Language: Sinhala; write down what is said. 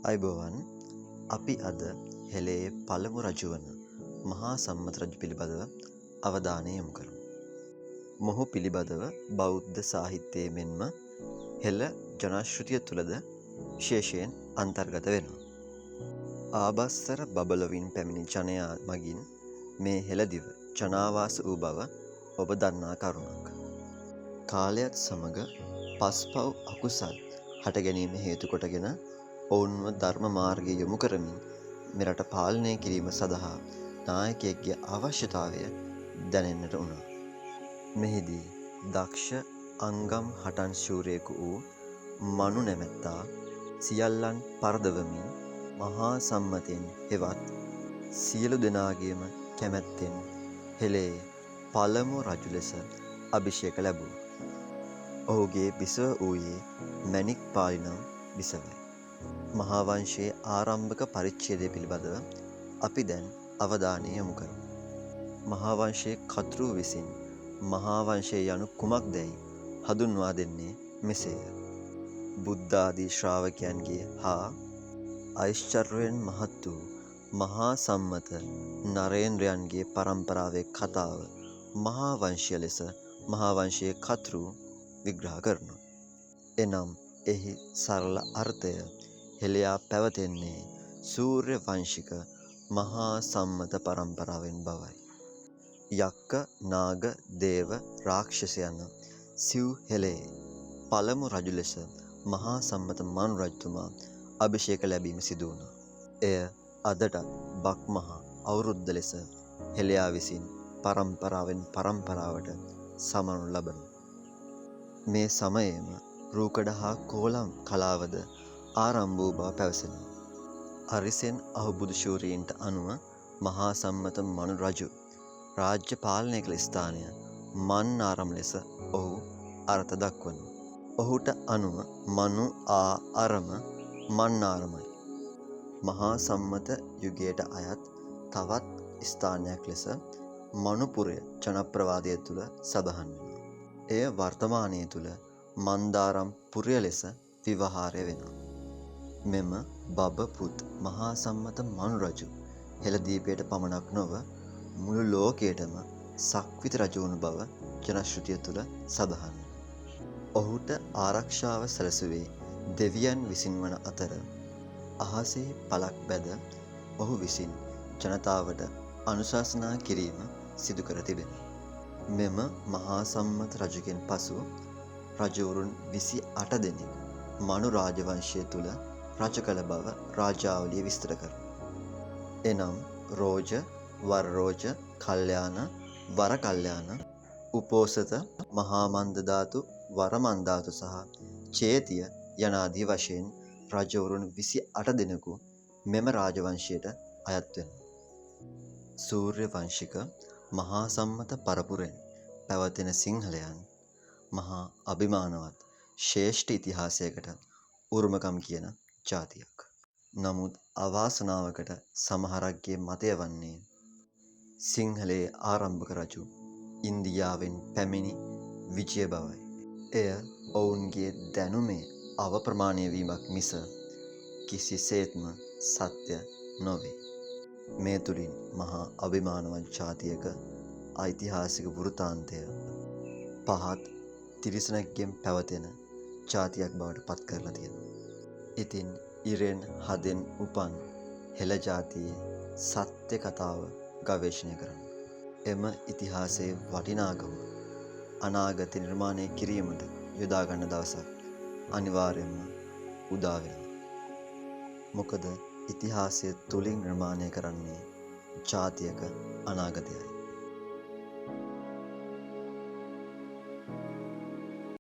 අයිබෝවන් අපි අද හෙළේ පළමු රජු වන මහා සම්මත රජු පිළිබඳව අවධානය යොමු කරමු. මොහු පිළිබඳව බෞද්ධ සාහිත්‍යයේ මෙන්ම හෙළ ජනශ්‍රුතිය තුළද විශේෂයෙන් අන්තර්ගත වෙනවා. ආභස්සර බබලොවින් පැමිණි ජනයා මගින් මේ හෙළදිව ජනාවාස වූ බව ඔබ දන්නා කරුණක්. කාලයත් සමග පස්පව් අකුසල් හට ගැනීම හේතු කොටගෙන ඔවුන්ව ධර්ම මාර්ගය යොමු කරමින් මෙරට පාලනය කිරීම සඳහා නායකයෙක්ගේ අවශ්‍යතාවය දැනෙන්නට වුණා. මෙහිදී දක්ෂ අංගම් හටන් ශූරයෙකු වූ මනු නැමැත්තා සියල්ලන් පරදවමින් මහා සම්මතයෙන් හෙවත් සියලු දෙනාගේම කැමැත්තෙන් හෙළේ පළමු රජු ලෙස අභිෂේක ලැබුවා. ඔහුගේ බිසව වූයේ මැණික්පාලි නම් බිසවයි. මහා වංශයේ ආරම්භක පරිච්ඡේදය පිළිබඳව අපි දැන් අවධානය යොමු කරමු. මහා වංශයේ කතෘ විසින් මහා වංශය යනු කුමක්දැයි හඳුන්වා දෙන්නේ මෙසේය. බුද්ධාදී ශ්‍රාවකයන්ගේ හා ඓශ්චර්යයෙන් මහත් වූ මහා සම්මත නරේන්ද්‍රයන්ගේ පරම්පරාවේ කතාව මහා වංශය ලෙස මහා වංශයේ කතෘ විග්‍රහ කරනවා. එනම් එහි සරල අර්ථය හෙළයා පැවතෙන්නේ සූර්ය වංශික මහා සම්මත පරම්පරාවෙන් බවයි. යක්ක, නාග, දේව, රාක්ෂස යන සිව් හෙළයේ පළමු රජු ලෙස මහා සම්මත මනු රජතුමා අභිෂේක ලැබීම සිදු වුණා. එය අදටත් බක් මහා අවුරුද්ද ලෙස හෙළයා විසින් පරම්පරාවෙන් පරම්පරාවට සමනු ලබනවා. මේ සමයේම රූකඩ හා කෝලම් කලාවද ආරම්භ වූ බව පැවසෙනවා. අරිසෙන් අහුබුදු ශූරීන්ට අනුව මහා සම්මත මනු රජු රාජ්‍ය පාලනය කළ ස්ථානය මන්නාරම් ලෙස ඔහු අර්ථ දක්වනවා. ඔහුට අනුව මනු ආරම මන්නාරමයි. මහා සම්මත යුගයට අයත් තවත් ස්ථානයක් ලෙස මනුපුරය ජනප්‍රවාදය තුළ සඳහන් වෙනවා. එය වර්තමානයේ තුළ මන්දාරම් පුරය ලෙස ව්‍යවහාරය වෙනවා. මෙම බබ පුත් මහා සම්මත මනු රජු හෙළදීපයට පමණක් නොව මුළු ලෝකයටම සක්විති රජු වුණු බව ජනශ්‍රුතිය තුළ සඳහන්. ඔහුට ආරක්ෂාව සැලසුවේ දෙවියන් විසින් වන අතර අහසේ පලක් බැද ඔහු විසින් ජනතාවට අනුශාසනා කිරීම සිදු කර තිබෙනවා. මෙම මහා සම්මත රජුගෙන් පසු රජවරුන් 28 දෙනෙක් මනු රාජවංශය තුළ රජ කළ බව රාජාවලිය විස්තර කරනවා. එනම් රෝජ, වරරෝජ, කල්යාණ, වර කල්යාණ, උපෝසත, මහා මන්දධාතු, වරමන්ධාතු සහ චේතිය යනාදී වශයෙන් රජවරුන් 28 දෙනෙකු මෙම රාජවංශයට අයත් වෙනවා. සූර්ය වංශික මහා සම්මත පරපුරෙන් පැවතෙන සිංහලයන් මහා අභිමානවත් ශ්‍රේෂ්ඨ ඉතිහාසයකට උරුමකම් කියන ජාතියක්. නමුත් අවාසනාවකට සමහරක්ගේ මතය වන්නේ සිංහලයේ ආරම්භක රජු ඉන්දියාවෙන් පැමිණි විජය බවයි. එය ඔවුන්ගේ දැනුමේ අවප්‍රමාණය වීමක් මිස කිසිසේත්ම සත්‍ය නොවේ. මේ තුළින් මහා අභිමානවත් ජාතියක ඓතිහාසික වෘතාන්තය පහත් තිරිසනෙක්ගෙන් පැවතෙන ජාතියක් බවට පත් කරලා තියෙනවා. ඉතින් ඉරෙන් හදෙන් උපන් හෙළ ජාතියේ සත්‍ය කතාව ගවේෂණය කරන්න. එම ඉතිහාසයේ වටිනාකම අනාගත නිර්මාණය කිරීමට යොදා ගන්න දවසක් අනිවාර්යයෙන්ම උදා වෙනවා. මොකද ඉතිහාසය තුලින් නිර්මාණය කරන්නේ ජාතියක අනාගතයයි.